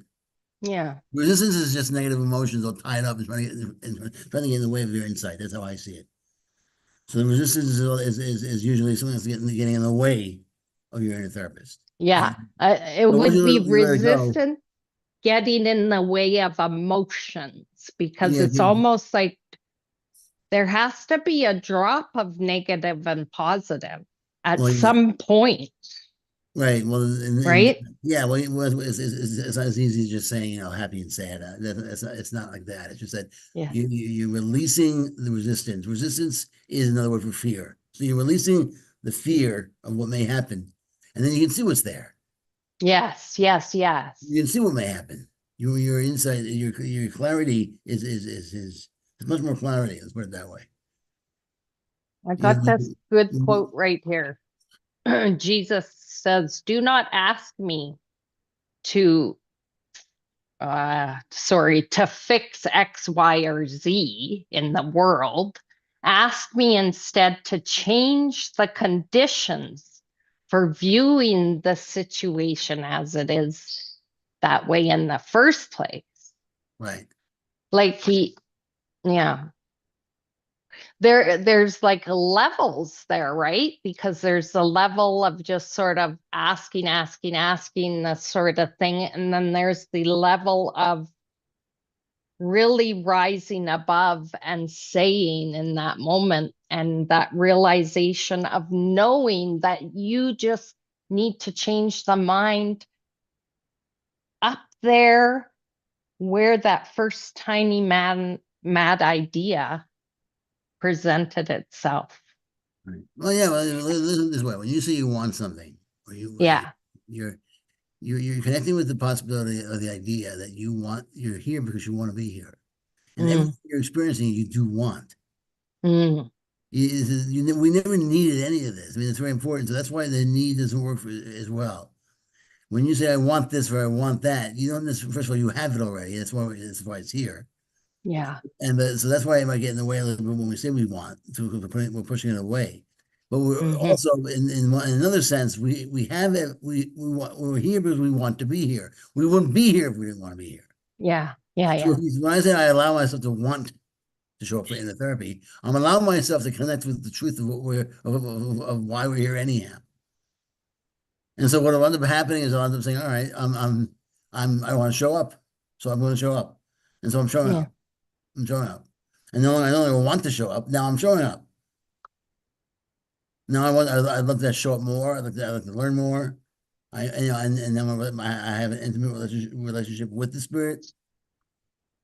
Yeah. Resistance is just negative emotions all tied up and trying to get in the way of your insight. That's how I see it. So the resistance is usually something that's getting in the way of your inner therapist. Yeah. It would be resistant getting in the way of emotions, because it's almost like there has to be a drop of negative and positive at some point. Right. Well, right. Yeah. Well, it's not as easy as just saying, happy and sad. It's not like that. It's just that you're releasing the resistance. Resistance is another word for fear. So you're releasing the fear of what may happen, and then you can see what's there. Yes. You can see what may happen. Your insight, your clarity is much more clarity. Let's put it that way. I got this good quote right here. Jesus says, "Do not ask me to fix X, Y, or Z in the world. Ask me instead to change the conditions for viewing the situation as it is that way in the first place." Right. Like there's like levels there, right? Because there's the level of just sort of asking this sort of thing. And then there's the level of really rising above and saying in that moment, and that realization of knowing that you just need to change the mind up there where that first tiny mad idea presented itself. Right. Well, yeah, well, listen this way. When you say you want something, or Yeah. you're you're connecting with the possibility or the idea that you're here because you want to be here. And Mm, everything you're experiencing, you do want. mm, We never needed any of this. I mean, it's very important. So that's why the need doesn't work as well. When you say I want this or I want that, you don't necessarily, first of all, you have it already. That's why it's here. yeah. So that's why it might get in the way a little bit when we say we want. So we're pushing it away. But we're Hmm. also in another sense, we have it. We're here because we want to be here. We wouldn't be here if we didn't want to be here. Yeah. Yeah. So Yeah. when I say I allow myself to want to show up for inner therapy, I'm allowing myself to connect with the truth of what of why we're here anyhow. And so what will end up happening is I'll end up saying, all right, I want to show up. So I'm going to show up. And so I'm showing Yeah. up. I'm showing up. And I no longer want to show up. Now I'm showing up. Now I'd love to show up more. I'd like to learn more. And then I have an intimate relationship with the spirit,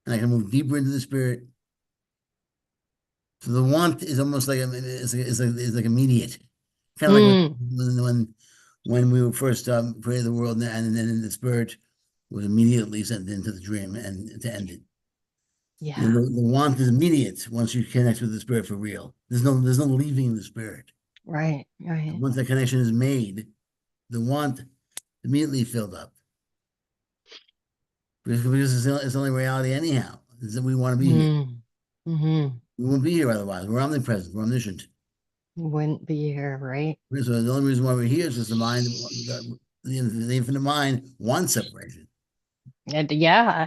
and I can move deeper into the spirit. So the want is almost like it's like immediate, kind of like Mm, when we were first created the world, and then the spirit was immediately sent into the dream and to end it. yeah. The want is immediate once you connect with the spirit for real. There's no leaving the spirit. Right. Right. Once that connection is made, the want immediately filled up because it's the only reality anyhow. Is that we want to be here. Mm, hmm. We won't be here otherwise. We're omnipresent. We're omniscient. Wouldn't be here, right? So the only reason why we're here is because the infinite mind wants separation. And yeah,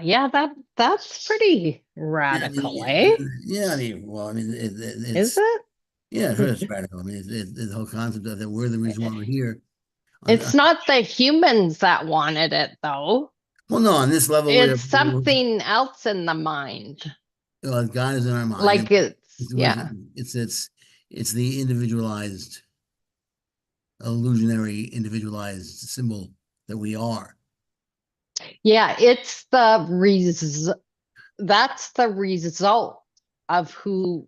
that's pretty Yeah, I radical, eh? mean, yeah, I mean, well, I mean, Is it's it? yeah, sure, it's radical. I mean, the whole concept of that we're the reason why we're here. It's not the humans that wanted it, though. Well, no, on this level, It's something else in the mind. God is in our mind. Like it's, It's, yeah. it's it's it's the individualized, illusionary, individualized symbol that we are. Yeah, it's that's the result of who,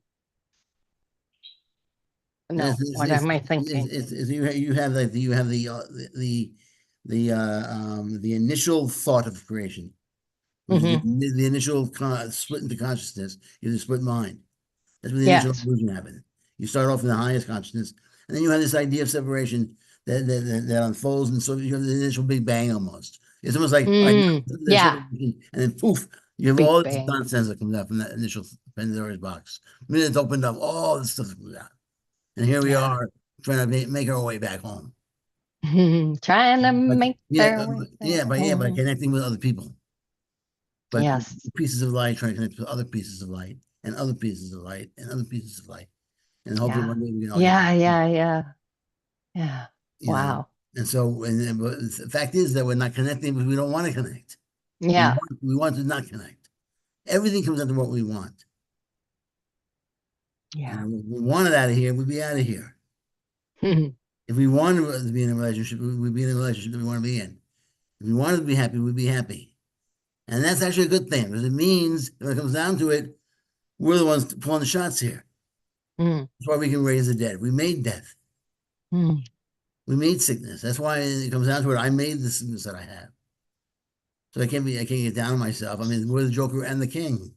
And no, what am I thinking? you have like you have the initial thought of creation, which is Hmm. the initial split into consciousness, is a split mind. That's where the initial Yes. illusion happened. You start off in the highest consciousness, and then you have this idea of separation that unfolds, and so you have the initial Big Bang almost. It's almost like, all right, Mm, there's yeah, separation, and then poof, you have Big all this Bang. nonsense that comes out from that initial Pandora's box. The minute it's opened up, all this stuff comes out. And here we Yeah. are trying to make our way back home. Trying to But make their way back by home. connecting with other people, but Yes. pieces of light, trying to connect with other pieces of light and other pieces of light and other pieces of light, and hopefully Yeah. one day we can all get Yeah, back, yeah, yeah. Yeah. you know. Wow. And so, but the fact is that we're not connecting because we don't want to connect. Yeah. We want to not connect. Everything comes down to what we want. Yeah. If we wanted out of here, we'd be out of here. If we wanted to be in a relationship, we'd be in a relationship that we want to be in. If we wanted to be happy, we'd be happy. And that's actually a good thing because it means when it comes down to it, we're the ones pulling the shots here. Mm, That's why we can raise the dead. We made death. mm. We made sickness. That's why it comes down to it. I made the sickness that I have. So I can't get down on myself. I mean, we're the Joker and the King,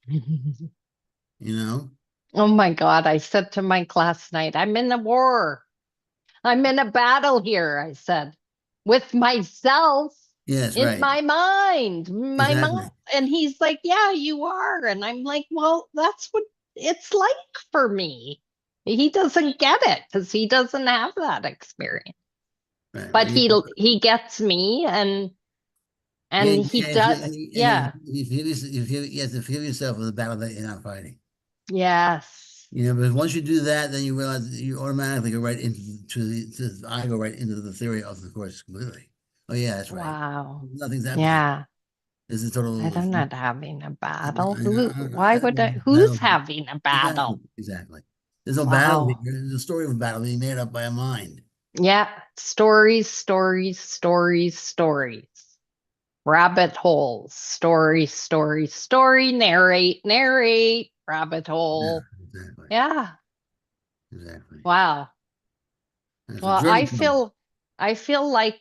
you know? Oh my God. I said to Mike last night, I'm in a war. I'm in a battle here, I said, with myself Yes, in right. my mind. My mind. Exactly. And he's like, yeah, you are. And I'm like, well, that's what it's like for me. He doesn't get it because he doesn't have that experience. Right. But Yeah, he gets me yeah, and he yeah, does, yeah. you have to forgive yourself of the battle that you're not fighting. Yes. You know, but once you do that, then you realize that you automatically go right I go right into the theory of the course completely. Oh yeah, that's right. Wow. Nothing's happening. Yeah. It's a total And I'm illusion. not having a I battle. Why would I, know. who's having a battle? Exactly. There's no battle here. Wow. There's a story of a battle being made up by a mind. Yeah. Stories, stories, stories, stories. Rabbit holes. Story, story, story. Narrate, narrate. Rabbit Yeah, hole. Exactly. Yeah. Exactly. Wow. And it's a Well, journey from. I feel like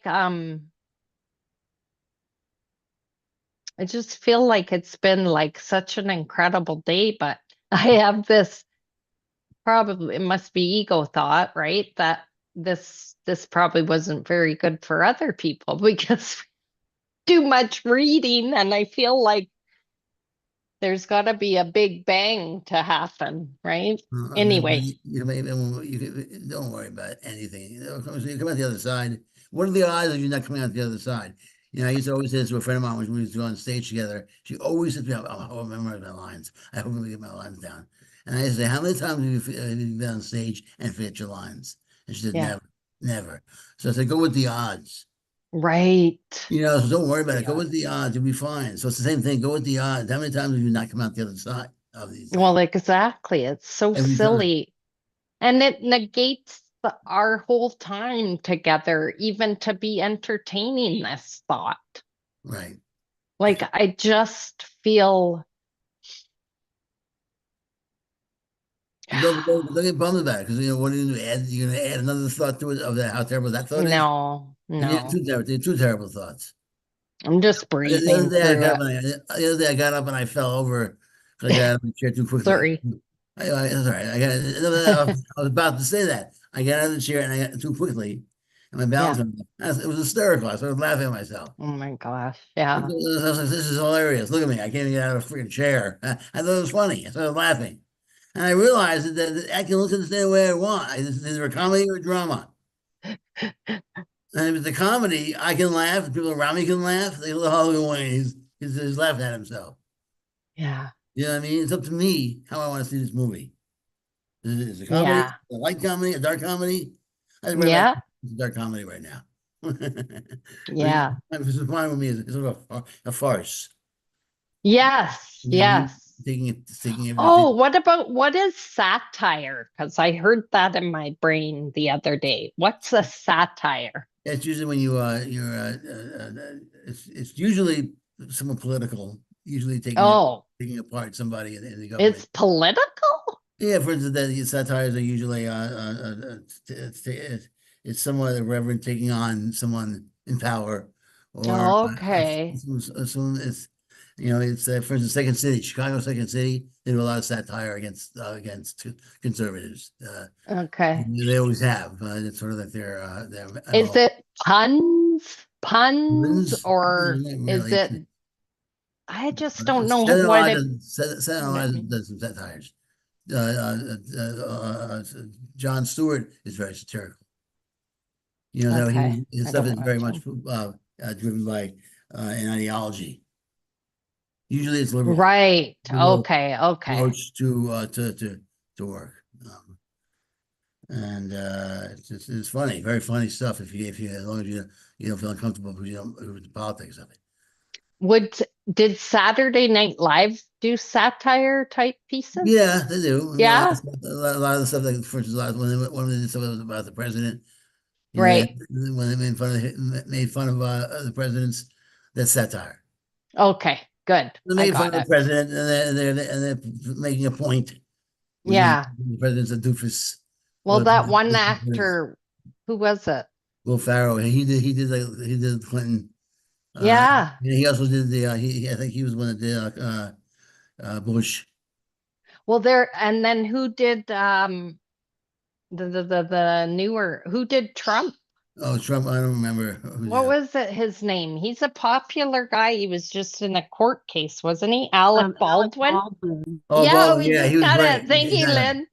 I just feel like it's been like such an incredible day, but I have this probably it must be ego thought, right? That this probably wasn't very good for other people because too much reading and I feel like there's got to be a big bang to happen, right? Anyway, Don't worry about anything. You come out the other side. What are the odds of you not coming out the other side? I used to always say this to a friend of mine when we used to go on stage together. She always said to me, I'll memorize my lines. I hope I get my lines down. And I used to say, how many times have you been on stage and forget your lines? And she said, yeah, never, never. So I said, go with the odds. right. So don't worry about it. Go Yeah. with the odds. You'll be fine. So it's the same thing. Go with the odds. How many times have you not come out the other side of these things? Well, exactly. It's so Every time. silly. And it negates our whole time together, even to be entertaining this thought. Right. Like, I just feel, But don't get bummed about it because what are you going to add? You're going to add another thought to it of that how terrible that thought is. no, And you have no. two terrible thoughts. I'm just The other breathing day I through got up it. and the other day I got up and I fell over because I got out of the chair too quickly. Sorry. That's all right. I was about to say that. I got out of the chair and I got too quickly, and my balance Yeah. went off. It was hysterical. I started laughing at myself. Oh my gosh. I Yeah. was like, this is hilarious. Look at me. I can't even get out of a freaking chair. I thought it was funny. I started laughing. And I realized that I can listen to the way I want. It's either a comedy or a drama. And if it's a comedy, I can laugh. The people around me can laugh. They go, oh, Wayne, he's laughing at himself. Yeah. You know what I mean? It's up to me how I want to see this movie. Is it a comedy, Yeah. a light comedy, a dark comedy? I very much Yeah. it's a dark comedy right now. Yeah. This is fine with me. It's sort of a farce. Yes. You know what I mean? Yes. Taking Oh, everything. what is satire? Because I heard that in my brain the other day. What's a satire? It's usually when it's usually someone political, usually Oh, taking apart somebody in the it's government. political? Yeah, for instance, the satires are usually it's somewhat irreverent taking on someone in power, or Okay. it's for instance, Second City, Chicago, Second City. They do a lot of satire against conservatives. Okay. They always have. It's sort of like their Is MO. it puns? Puns Women's, or not is really. it I just don't know what it Saturday what Night it Live means. does some satires. Uh, uh, uh, uh, John Stewart is very satirical. That Okay. his I stuff don't is very watch much them. driven by an ideology. Usually, it's liberal. Right. Liberal Okay. Okay. approach to work, and it's funny, very funny stuff. If you as long as you don't feel uncomfortable because you don't with the politics of it. Would did Saturday Night Live do satire type pieces? Yeah, they do. Yeah. A lot of the stuff, like for instance, when they did something about the president, Right. when they made fun of the presidents, that's satire. Okay. Good. They're I making fun got of the it. president, and they're making a point, which is Yeah. the president's a doofus, Well, or that one the president, actor, who was it? Will Ferrell. He did Clinton. Yeah. He also did I think he was one that did Bush. Well, there and then who did the newer who did Trump? Oh, Trump. I don't remember who What did. was it his name? He's a popular guy. He was just in a court case, wasn't he? Alec Alec Baldwin? Baldwin. Oh, Yeah, Baldwin. we Yeah, he just was got great. it. Thank you, Exactly. Lynn.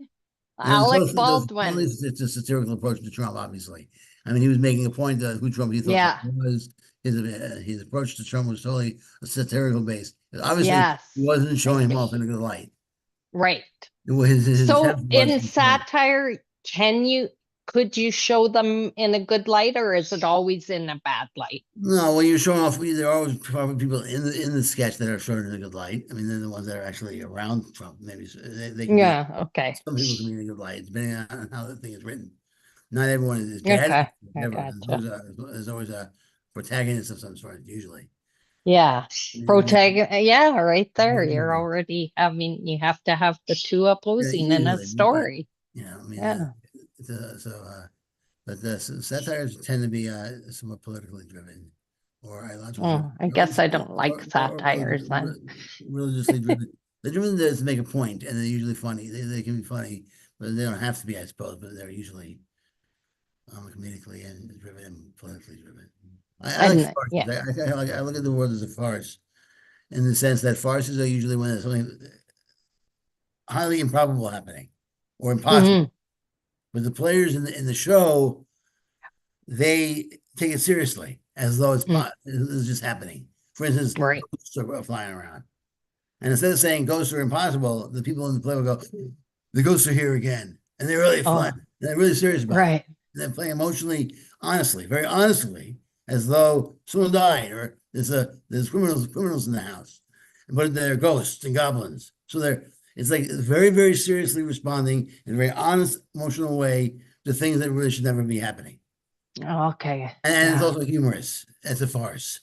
And Alec there's totally Baldwin. it's a satirical approach to Trump, obviously. I mean, he was making a point that who Trump he thought Trump Yeah. was. His approach to Trump was totally a satirical base. Obviously, Yes. he wasn't showing Thank him you. off in a good light. Right. His So attempt was in to show. satire, could you show them in a good light or is it always in a bad light? No, when you're showing off, there are always probably people in the sketch that are shown in a good light. I mean, they're the ones that are actually around Trump. Maybe they can be. Yeah, okay. Some people can be in a good light, depending on how the thing is written. Not everyone is bad. Okay. I Never. gotcha. There's always a protagonist of some sort, usually. Yeah. Yeah, right there. Yeah. You're already having, you have to have the two opposing in a Usually, right. story. Yeah, I mean, Yeah. but the satires tend to be somewhat politically driven, or ideologically Oh, driven, I guess I don't like or satires then. religiously driven. They're driven to make a point, and they're usually funny. They can be funny, but they don't have to be, I suppose. But they're usually comedically and driven and politically driven. I like And farces. yeah. I look at the world as a farce, in the sense that farces are usually when there's something highly improbable happening or impossible. Mhm. But the players in the show, they take it seriously as though it's just happening. For instance, Right. ghosts are flying around. And instead of saying ghosts are impossible, the people in the play will go, the ghosts are here again. And they're really fun. Oh, They're really serious about it. right. And they play emotionally, honestly, very honestly, as though someone died or there's criminals in the house. But they're ghosts and goblins. So it's like very, very seriously responding in a very honest, emotional way to things that really should never be happening. Okay. And it's Yeah. also humorous. It's a farce.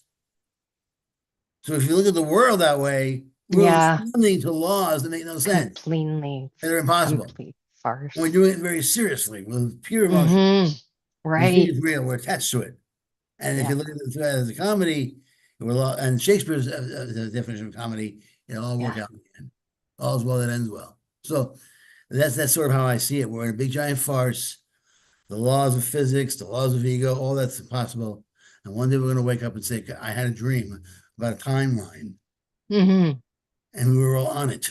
So if you look at the world that way, we're Yeah. responding to laws that make no sense, Completely, that are impossible. complete And we're farce. doing it very seriously with pure emotion. Mm-hmm. We think Right. it's real. We're attached to it. And if Yeah. you look at it as a comedy, and Shakespeare's definition of comedy, it all work Yeah. out in the end. All's well that ends well. So that's sort of how I see it. We're in a big giant farce. The laws of physics, the laws of ego, all that's impossible. And one day we're going to wake up and say, I had a dream about a timeline, Mm-hmm. and we were all on it.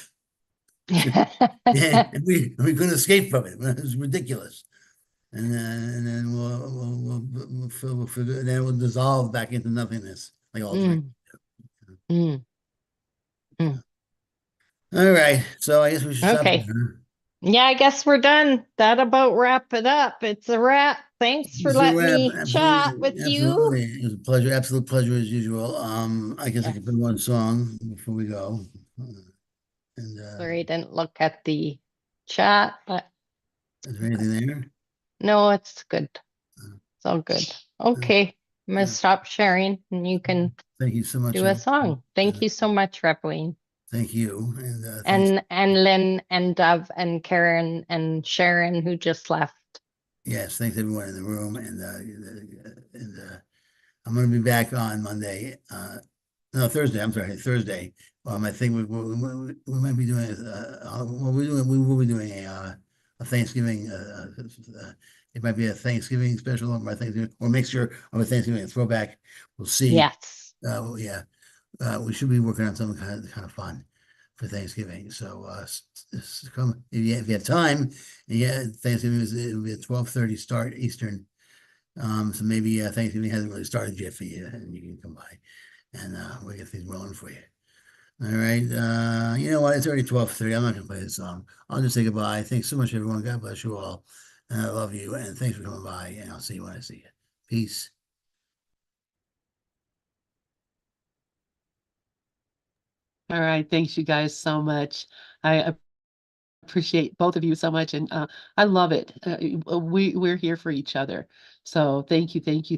And we couldn't escape from it. It was ridiculous. And then we'll figure, and then we'll dissolve back into nothingness, like all dreams. Mm. Mm. All right, so I guess we should stop Okay. there. Yeah, I guess we're done. That about wrap it up. It's a wrap. Thanks for It's a letting wrap. me chat Absolutely, with you. absolutely. It was a pleasure, absolute pleasure as usual. I guess I Yes. can put one song before we go. And Sorry, I didn't look at the chat, but is there anything there? no, it's good. It's all good. Okay. I'm gonna Uh, stop sharing and you can Thank you so much, do a everyone. song. Thank you so much, Repween. Thank you, and thanks. And Lynn and Dove and Karen and Sharon who just left. Yes, thanks everyone in the room, and I'm going to be back on Monday. No, Thursday. I'm sorry, Thursday. I think we might be doing. We will be doing a Thanksgiving. It might be a Thanksgiving special or my Thanksgiving or mixture of a Thanksgiving and throwback. We'll see. Yes. Yeah. We should be working on something kind of fun for Thanksgiving. So come if you have time. Yeah, Thanksgiving it'll be at 12:30 start Eastern. So maybe Thanksgiving hasn't really started yet for you, and you can come by and we'll get things rolling for you. All right. You know what? It's already 12:30. I'm not gonna play this song. I'll just say goodbye. Thanks so much, everyone. God bless you all. And I love you. And thanks for coming by. And I'll see you when I see you. Peace. All right. Thanks you guys so much. I appreciate both of you so much. And I love it. We're here for each other. So thank you. Thank you.